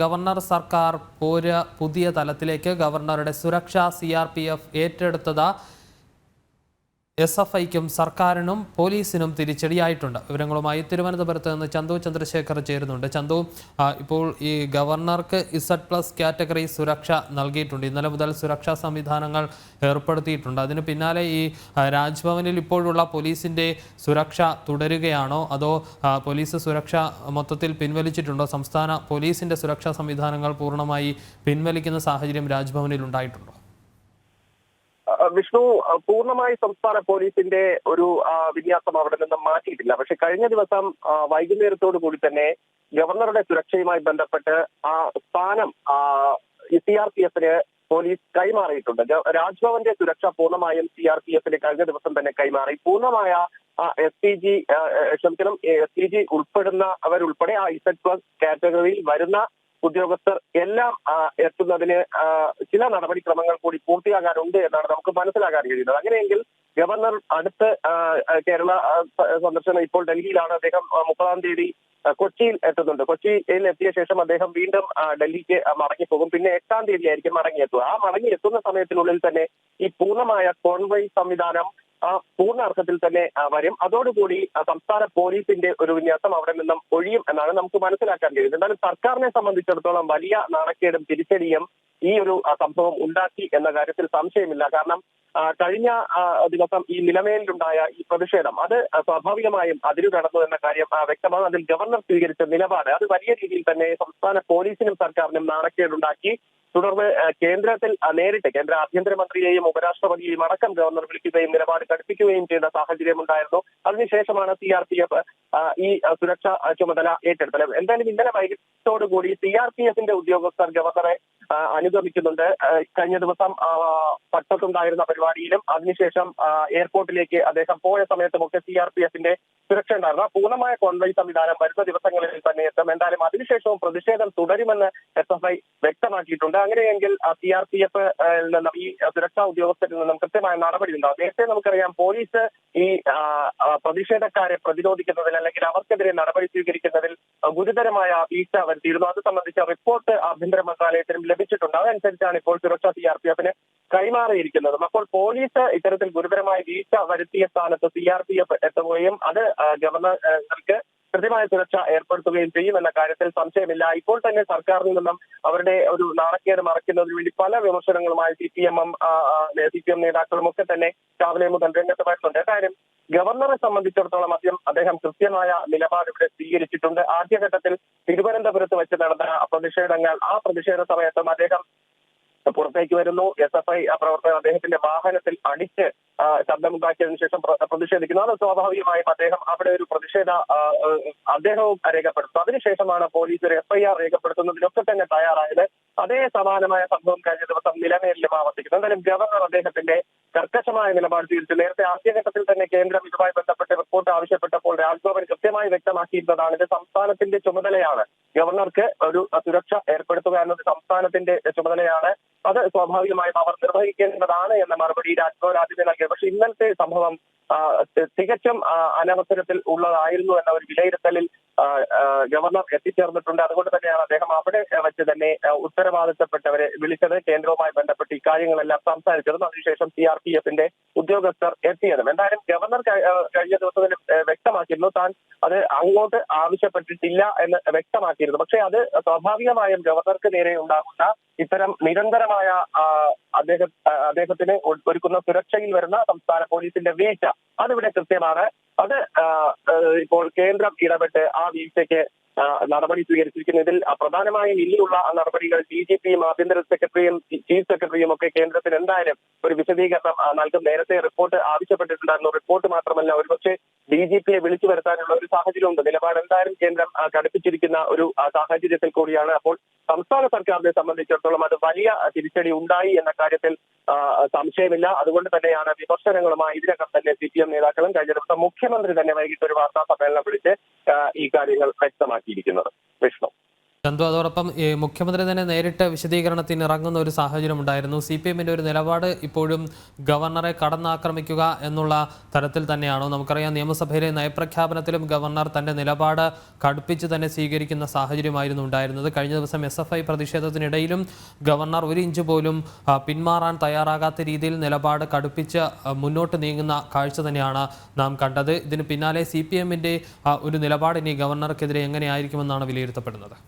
Governor സർക്കാർ പുതിയ തലത്തിലേക്ക് ഗവർണറുടെ സുരക്ഷ CRPF ഏറ്റെടുത്തത് SFIക്കും സർക്കാരിനും പോലീസിനും തിരിച്ചടിയായിട്ടുണ്ട്. വിവരങ്ങളുമായി തിരുവനന്തപുരത്ത് നിന്ന് ചന്തു ചന്ദ്രശേഖർ ചേരുന്നുണ്ട്. ചന്തു, ഇപ്പോൾ ഈ ഗവർണർക്ക് Z+ കാറ്റഗറി സുരക്ഷ നൽകിയിട്ടുണ്ട്. ഇന്നലെ മുതൽ സുരക്ഷാ സംവിധാനങ്ങൾ ഏർപ്പെടുത്തിയിട്ടുണ്ട്. അതിന് പിന്നാലെ ഈ രാജ്ഭവനിൽ ഇപ്പോഴുള്ള പോലീസിൻ്റെ സുരക്ഷ തുടരുകയാണോ, അതോ പോലീസ് സുരക്ഷ മൊത്തത്തിൽ പിൻവലിച്ചിട്ടുണ്ടോ? സംസ്ഥാന പോലീസിൻ്റെ സുരക്ഷാ സംവിധാനങ്ങൾ പൂർണ്ണമായി പിൻവലിക്കുന്ന സാഹചര്യം രാജ്ഭവനിൽ ഉണ്ടായിട്ടുണ്ടോ? വിഷ്ണു, പൂർണ്ണമായി സംസ്ഥാന പോലീസിന്റെ ഒരു വിന്യാസം അവിടെ നിന്നും മാറ്റിയിട്ടില്ല. പക്ഷെ കഴിഞ്ഞ ദിവസം വൈകുന്നേരത്തോടു കൂടി തന്നെ ഗവർണറുടെ സുരക്ഷയുമായി ബന്ധപ്പെട്ട് ആ സ്ഥാനം CRPFന് പോലീസ് കൈമാറിയിട്ടുണ്ട്. രാജ്ഭവന്റെ സുരക്ഷ പൂർണ്ണമായും CRPFന് കഴിഞ്ഞ ദിവസം തന്നെ കൈമാറി. പൂർണ്ണമായ SPG ഉൾപ്പെടുന്നവരുൾപ്പെടെ ആ Z+ കാറ്റഗറിയിൽ വരുന്ന ഉദ്യോഗസ്ഥർ എല്ലാം എത്തുന്നതിന് ചില നടപടിക്രമങ്ങൾ കൂടി പൂർത്തിയാകാനുണ്ട് എന്നാണ് നമുക്ക് മനസ്സിലാക്കാൻ കഴിയുന്നത്. അങ്ങനെയെങ്കിൽ ഗവർണർ അടുത്ത് കേരള സന്ദർശനം ഇപ്പോൾ ഡൽഹിയിലാണ്. അദ്ദേഹം 30-ാം തീയതി കൊച്ചിയിൽ എത്തുന്നുണ്ട്. കൊച്ചിയിൽ എത്തിയ ശേഷം അദ്ദേഹം വീണ്ടും ഡൽഹിക്ക് മടങ്ങിപ്പോകും. പിന്നെ 8-ാം തീയതി ആയിരിക്കും മടങ്ങിയെത്തുക. ആ മടങ്ങിയെത്തുന്ന സമയത്തിനുള്ളിൽ തന്നെ ഈ പൂർണ്ണമായ കോൺവോയ് സംവിധാനം പൂർണ്ണ അർത്ഥത്തിൽ തന്നെ വരും. അതോടുകൂടി സംസ്ഥാന പോലീസിന്റെ ഒരു വിന്യാസം അവിടെ നിന്നും ഒഴിയും എന്നാണ് നമുക്ക് മനസ്സിലാക്കാൻ കഴിയുന്നത്. എന്തായാലും സർക്കാരിനെ സംബന്ധിച്ചിടത്തോളം വലിയ നാണക്കേടും തിരിച്ചടിയും ഈ ഒരു സംഭവം ഉണ്ടാക്കി എന്ന കാര്യത്തിൽ സംശയമില്ല. കാരണം കഴിഞ്ഞ ദിവസം ഈ നിലമേലിലുണ്ടായ ഈ പ്രതിഷേധം അത് സ്വാഭാവികമായും അതിരു കടന്നു എന്ന കാര്യം വ്യക്തമാണ്. അതിൽ ഗവർണർ സ്വീകരിച്ച നിലപാട് അത് വലിയ രീതിയിൽ തന്നെ സംസ്ഥാന പോലീസിനും സർക്കാരിനും നാണക്കേടുണ്ടാക്കി. തുടർന്ന് കേന്ദ്രത്തിൽ നേരിട്ട് കേന്ദ്ര ആഭ്യന്തരമന്ത്രിയെയും ഉപരാഷ്ട്രപതിയെയും അടക്കം ഗവർണർ വിളിക്കുകയും നിലപാട് കടുപ്പിക്കുകയും ചെയ്ത സാഹചര്യം ഉണ്ടായിരുന്നു. അതിനുശേഷമാണ് CRPF ഈ സുരക്ഷാ ചുമതല ഏറ്റെടുത്തത്. എന്തായാലും ഇന്നലെ വൈകിട്ടോടുകൂടി CRPFന്റെ ഉദ്യോഗസ്ഥർ ഗവർണറെ അനുഗമിക്കുന്നുണ്ട്. കഴിഞ്ഞ ദിവസം പട്ടത്തുണ്ടായിരുന്ന പരിപാടിയിലും അതിനുശേഷം എയർപോർട്ടിലേക്ക് അദ്ദേഹം പോയ സമയത്തുമൊക്കെ CRPFന്റെ സുരക്ഷ ഉണ്ടായിരുന്നു. പൂർണ്ണമായ കോൺവോയ് സംവിധാനം വരുന്ന ദിവസങ്ങളിൽ തന്നെ എത്തും. എന്തായാലും അതിനുശേഷവും പ്രതിഷേധം തുടരുമെന്ന് SFI വ്യക്തമാക്കിയിട്ടുണ്ട്. അങ്ങനെയെങ്കിൽ CRPF നിന്നും ഈ സുരക്ഷാ ഉദ്യോഗസ്ഥരിൽ നിന്നും കൃത്യമായ നടപടി ഉണ്ടാവും. നേരത്തെ നമുക്കറിയാം പോലീസ് ഈ പ്രതിഷേധക്കാരെ പ്രതിരോധിക്കുന്നതിൽ അല്ലെങ്കിൽ അവർക്കെതിരെ നടപടി സ്വീകരിക്കുന്നതിൽ ഗുരുതരമായ വീഴ്ച വരുത്തിയിരുന്നു. അത് സംബന്ധിച്ച റിപ്പോർട്ട് ആഭ്യന്തര മന്ത്രാലയത്തിനും ലഭിച്ചിട്ടുണ്ട്. അതനുസരിച്ചാണ് ഇപ്പോൾ സുരക്ഷ CRPFന് കൈമാറിയിരിക്കുന്നതും. അപ്പോൾ പോലീസ് ഇത്തരത്തിൽ ഗുരുതരമായ വീഴ്ച വരുത്തിയ സ്ഥാനത്ത് CRPF എത്തുകയും അത് ഗവർണർക്ക് കൃത്യമായ സുരക്ഷ ഏർപ്പെടുത്തുകയും ചെയ്യുമെന്ന കാര്യത്തിൽ സംശയമില്ല. ഇപ്പോൾ തന്നെ സർക്കാരിൽ നിന്നും അവരുടെ ഒരു നാണക്കേട് മറയ്ക്കുന്നതിന് വേണ്ടി പല വിമർശനങ്ങളുമായി CPM നേതാക്കളും ഒക്കെ തന്നെ രാവിലെ മുതൽ രംഗത്ത് വരുന്നുണ്ട്. കാര്യം ഗവർണറെ സംബന്ധിച്ചിടത്തോളം അദ്ദേഹം കൃത്യമായ നിലപാട് ഇവിടെ സ്വീകരിച്ചിട്ടുണ്ട്. ആദ്യഘട്ടത്തിൽ തിരുവനന്തപുരത്ത് വെച്ച് നടന്ന ആ പ്രതിഷേധ സമയത്തും അദ്ദേഹം പുറത്തേക്ക് വരുന്നു. SFI പ്രവർത്തകർ അദ്ദേഹത്തിന്റെ വാഹനത്തിൽ അടിച്ച് ശബ്ദമുണ്ടാക്കിയതിനു ശേഷം പ്രതിഷേധിക്കുന്നു. അത് സ്വാഭാവികമായും അദ്ദേഹം അവിടെ ഒരു അദ്ദേഹവും രേഖപ്പെടുത്തും. അതിനുശേഷമാണ് പോലീസ് ഒരു FIR രേഖപ്പെടുത്തുന്നതിനൊക്കെ തന്നെ തയ്യാറായത്. അതേ സമാനമായ സംഭവം കഴിഞ്ഞ ദിവസം നിലമേലിലും ആവർത്തിക്കുന്നു. എന്തായാലും ഗവർണർ അദ്ദേഹത്തിന്റെ കർക്കശമായ നിലപാട് സ്വീകരിച്ചു. നേരത്തെ ആദ്യഘട്ടത്തിൽ തന്നെ കേന്ദ്രം ഇതുമായി ബന്ധപ്പെട്ട് റിപ്പോർട്ട് ആവശ്യപ്പെട്ടപ്പോൾ രാജ്ഭവൻ കൃത്യമായി വ്യക്തമാക്കിയിരുന്നതാണ് ഇത് സംസ്ഥാനത്തിന്റെ ചുമതലയാണ്. ഗവർണർക്ക് ഒരു സുരക്ഷ ഏർപ്പെടുത്തുക എന്നത് സംസ്ഥാനത്തിന്റെ ചുമതലയാണ്. അത് സ്വാഭാവികമായും അവർ നിർവഹിക്കേണ്ടതാണ് എന്ന മറുപടി രാജ്ഭവൻ ആദ്യമേ നൽകിയത്. പക്ഷെ ഇന്നത്തെ സംഭവം തികച്ചും അനവസരത്തിൽ ഉള്ളതായിരുന്നു എന്ന ഒരു വിലയിരുത്തലിൽ ഗവർണർ എത്തിച്ചേർന്നിട്ടുണ്ട്. അതുകൊണ്ട് തന്നെയാണ് അദ്ദേഹം അവിടെ വെച്ച് തന്നെ ഉത്തരവാദിത്തപ്പെട്ടവരെ വിളിച്ചത്, കേന്ദ്രവുമായി ബന്ധപ്പെട്ട് ഇക്കാര്യങ്ങളെല്ലാം സംസാരിച്ചതും അതിനുശേഷം CRPFന്റെ ഉദ്യോഗസ്ഥർ എത്തിയതും. എന്തായാലും ഗവർണർ കഴിഞ്ഞ ദിവസത്തിൽ വ്യക്തമാക്കിയിരുന്നു താൻ അത് അങ്ങോട്ട് ആവശ്യപ്പെട്ടിട്ടില്ല എന്ന് വ്യക്തമാക്കിയിരുന്നു. പക്ഷെ അത് സ്വാഭാവികമായും ഗവർണർക്ക് നേരെ ഉണ്ടാകുന്ന ഇത്തരം നിരന്തരമായ അദ്ദേഹത്തിന് ഒരുക്കുന്ന സുരക്ഷയിൽ വരുന്ന സംസ്ഥാന പോലീസിന്റെ വീഴ്ച അതിവിടെ കൃത്യമാണ്. അത് ഇപ്പോൾ കേന്ദ്രം ഇടപെട്ട് ആ വീഴ്ചയ്ക്ക് നടപടി സ്വീകരിച്ചിരിക്കുന്നു. ഇതിൽ പ്രധാനമായും ഇനിയുള്ള നടപടികൾ DGPയും ആഭ്യന്തര സെക്രട്ടറിയും ചീഫ് സെക്രട്ടറിയും ഒക്കെ കേന്ദ്രത്തിന് എന്തായാലും ഒരു വിശദീകരണം നൽകും. നേരത്തെ റിപ്പോർട്ട് ആവശ്യപ്പെട്ടിട്ടുണ്ടായിരുന്നു. റിപ്പോർട്ട് മാത്രമല്ല ഒരുപക്ഷെ DGPയെ വിളിച്ചു വരുത്താനുള്ള ഒരു സാഹചര്യമുണ്ട്. നിലപാട് എന്തായാലും കേന്ദ്രം കടുപ്പിച്ചിരിക്കുന്ന ഒരു സാഹചര്യത്തിൽ കൂടിയാണ്. അപ്പോൾ സംസ്ഥാന സർക്കാരിനെ സംബന്ധിച്ചിടത്തോളം അത് വലിയ തിരിച്ചടി ഉണ്ടായി എന്ന കാര്യത്തിൽ സംശയമില്ല. അതുകൊണ്ട് തന്നെയാണ് വിമർശനങ്ങളുമായി ഇതിനകം തന്നെ CPM നേതാക്കളും കഴിഞ്ഞ ദിവസം മുഖ്യമന്ത്രി തന്നെ വൈകിട്ട് ഒരു വാർത്താ സമ്മേളനം വിളിച്ച് ഈ കാര്യങ്ങൾ വ്യക്തമാക്കിയിരിക്കുന്നത്. വിഷ്ണു. ചന്തു, അതോടൊപ്പം ഈ മുഖ്യമന്ത്രി തന്നെ നേരിട്ട് വിശദീകരണത്തിന് ഇറങ്ങുന്ന ഒരു സാഹചര്യം ഉണ്ടായിരുന്നു. CPM-ന്റെ ഒരു നിലപാട് ഇപ്പോഴും ഗവർണറെ കടന്നാക്രമിക്കുക എന്നുള്ള തരത്തിൽ തന്നെയാണോ? നമുക്കറിയാം, നിയമസഭയിലെ നയപ്രഖ്യാപനത്തിലും ഗവർണർ തന്റെ നിലപാട് കടുപ്പിച്ച് തന്നെ സ്വീകരിക്കുന്ന സാഹചര്യമായിരുന്നു ഉണ്ടായിരുന്നത്. കഴിഞ്ഞ ദിവസം SFI പ്രതിഷേധത്തിനിടയിലും ഗവർണർ ഒരു ഇഞ്ച് പോലും പിന്മാറാൻ തയ്യാറാകാത്ത രീതിയിൽ നിലപാട് കടുപ്പിച്ച് മുന്നോട്ട് നീങ്ങുന്ന കാഴ്ച തന്നെയാണ് നാം കണ്ടത്. ഇതിന് പിന്നാലെ CPM-ന്റെ ഒരു നിലപാട് ഇനി ഗവർണർക്കെതിരെ എങ്ങനെയായിരിക്കുമെന്നാണ് വിലയിരുത്തപ്പെടുന്നത്?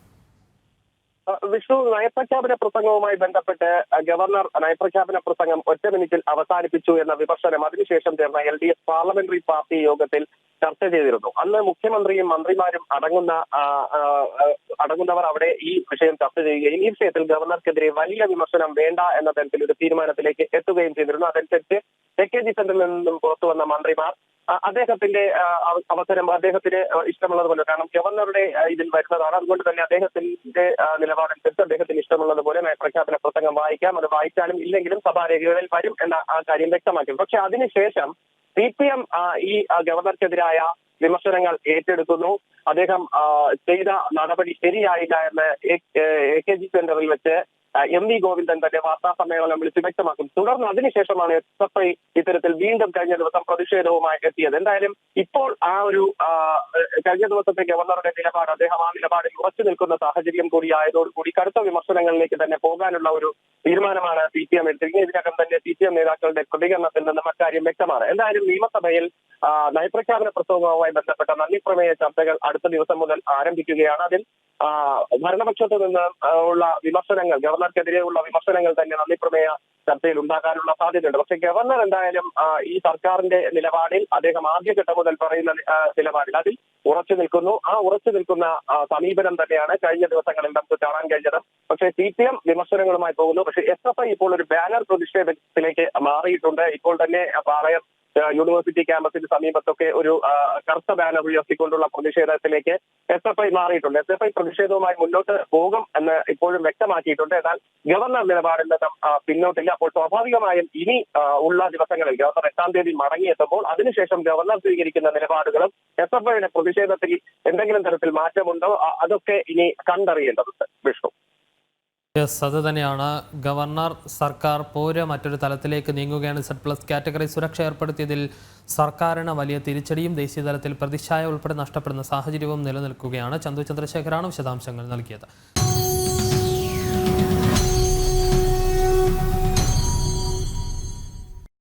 വിഷ്ണു, നയപ്രഖ്യാപന പ്രസംഗവുമായി ബന്ധപ്പെട്ട് ഗവർണർ നയപ്രഖ്യാപന പ്രസംഗം ഒറ്റ മിനിറ്റിൽ അവസാനിപ്പിച്ചു എന്ന വിമർശനം അതിനുശേഷം ചേർന്ന LDF പാർലമെന്ററി പാർട്ടി യോഗത്തിൽ ചർച്ച ചെയ്തിരുന്നു. അന്ന് മുഖ്യമന്ത്രിയും മന്ത്രിമാരും അടങ്ങുന്നവർ അവിടെ ഈ വിഷയം ചർച്ച ചെയ്യുകയും ഈ വിഷയത്തിൽ ഗവർണർക്കെതിരെ വലിയ വിമർശനം വേണ്ട എന്ന തരത്തിൽ ഒരു തീരുമാനത്തിലേക്ക് എത്തുകയും ചെയ്തിരുന്നു. അതനുസരിച്ച് AKG സെന്ററിൽ നിന്നും പുറത്തു വന്ന മന്ത്രിമാർ അദ്ദേഹത്തിന്റെ അവസരം അദ്ദേഹത്തിന് ഇഷ്ടമുള്ളതുപോലെ, കാരണം ഗവർണറുടെ ഇതിൽ വരുന്നതാണ്, അതുകൊണ്ട് തന്നെ അദ്ദേഹത്തിന്റെ നിലപാടനുസരിച്ച് അദ്ദേഹത്തിന് ഇഷ്ടമുള്ളതുപോലെ നയപ്രഖ്യാപന പ്രസംഗം വായിക്കാം. അത് വായിച്ചാലും ഇല്ലെങ്കിലും സഭാരേഖകളിൽ വരും എന്ന ആ കാര്യം വ്യക്തമാക്കി. പക്ഷെ അതിനുശേഷം CPM ഈ ഗവർണർക്കെതിരായ വിമർശനങ്ങൾ ഏറ്റെടുക്കുന്നു. അദ്ദേഹം ചെയ്ത നടപടി ശരിയായില്ല എന്ന് AKG സെന്ററിൽ വെച്ച് MV ഗോവിന്ദൻ തന്നെ വാർത്താ സമ്മേളനം വിളിച്ച് വ്യക്തമാക്കും. തുടർന്ന് അതിനുശേഷമാണ് SFI ഇത്തരത്തിൽ വീണ്ടും കഴിഞ്ഞ ദിവസം പ്രതിഷേധവുമായി എത്തിയത്. എന്തായാലും ഇപ്പോൾ ആ ഒരു കഴിഞ്ഞ ദിവസത്തെ ഗവർണറുടെ നിലപാട്, അദ്ദേഹം ആ നിലപാടിൽ ഉറച്ചു നിൽക്കുന്ന സാഹചര്യം കൂടി ആയതോടുകൂടി കടുത്ത വിമർശനങ്ങളിലേക്ക് തന്നെ പോകാനുള്ള ഒരു തീരുമാനമാണ് CPM എടുത്തിരിക്കുന്നത്. ഇതിനകം തന്നെ CPM നേതാക്കളുടെ പ്രതികരണത്തിൽ നിന്നും അക്കാര്യം വ്യക്തമാണ്. എന്തായാലും നിയമസഭയിൽ നയപ്രഖ്യാപന പ്രസംഗവുമായി ബന്ധപ്പെട്ട നന്ദിപ്രമേയ ചർച്ചകൾ അടുത്ത ദിവസം മുതൽ ആരംഭിക്കുകയാണ്. അതിൽ ഭരണപക്ഷത്തു നിന്ന് ഉള്ള വിമർശനങ്ങൾ, ഗവർണർക്കെതിരെയുള്ള വിമർശനങ്ങൾ തന്നെ നന്ദിപ്രമേയ ചർച്ചയിൽ ഉണ്ടാകാനുള്ള സാധ്യതയുണ്ട്. പക്ഷെ ഗവർണർ എന്തായാലും ഈ സർക്കാരിന്റെ നിലപാടിൽ, അദ്ദേഹം ആദ്യഘട്ടം മുതൽ പറയുന്ന നിലപാടിൽ അതിൽ ഉറച്ചു നിൽക്കുന്നു. ആ ഉറച്ചു നിൽക്കുന്ന സമീപനം തന്നെയാണ് കഴിഞ്ഞ ദിവസങ്ങളിൽ നമുക്ക് കാണാൻ കഴിഞ്ഞത്. പക്ഷേ CPM വിമർശനങ്ങളുമായി പോകുന്നു. പക്ഷേ SFI ഇപ്പോൾ ഒരു ബാനർ പ്രതിഷേധത്തിലേക്ക് മാറിയിട്ടുണ്ട്. ഇപ്പോൾ തന്നെ പാളയം യൂണിവേഴ്സിറ്റി ക്യാമ്പസിന് സമീപത്തൊക്കെ ഒരു കറുത്ത ബാനർ ഉയർത്തിക്കൊണ്ടുള്ള പ്രതിഷേധത്തിലേക്ക് SFI മാറിയിട്ടുണ്ട്. SFI പ്രതിഷേധവുമായി മുന്നോട്ട് പോകും എന്ന് ഇപ്പോഴും വ്യക്തമാക്കിയിട്ടുണ്ട്. എന്നാൽ ഗവർണർ നിലപാടിൽ നിന്നും പിന്നോട്ടില്ല. അപ്പോൾ സ്വാഭാവികമായും ഇനി ഉള്ള ദിവസങ്ങളിൽ ഗവർണർ 8-ാം തീയതി മടങ്ങിയെത്തുമ്പോൾ അതിനുശേഷം ഗവർണർ സ്വീകരിക്കുന്ന നിലപാടുകളും SFIയുടെ പ്രതിഷേധത്തിൽ എന്തെങ്കിലും തരത്തിൽ മാറ്റമുണ്ടോ അതൊക്കെ ഇനി കണ്ടറിയേണ്ടതുണ്ട്. വിഷ്ണു, അത് തന്നെയാണ്. ഗവർണർ സർക്കാർ പോര് മറ്റൊരു തലത്തിലേക്ക് നീങ്ങുകയാണ്. Z+ കാറ്റഗറി സുരക്ഷ ഏർപ്പെടുത്തിയതിൽ സർക്കാരിന് വലിയ തിരിച്ചടിയും ദേശീയ തലത്തിൽ പ്രതിച്ഛായ ഉൾപ്പെടെ നഷ്ടപ്പെടുന്ന സാഹചര്യവും നിലനിൽക്കുകയാണ്. ചന്തു ചന്ദ്രശേഖരാണ് വിശദാംശങ്ങൾ നൽകിയത്.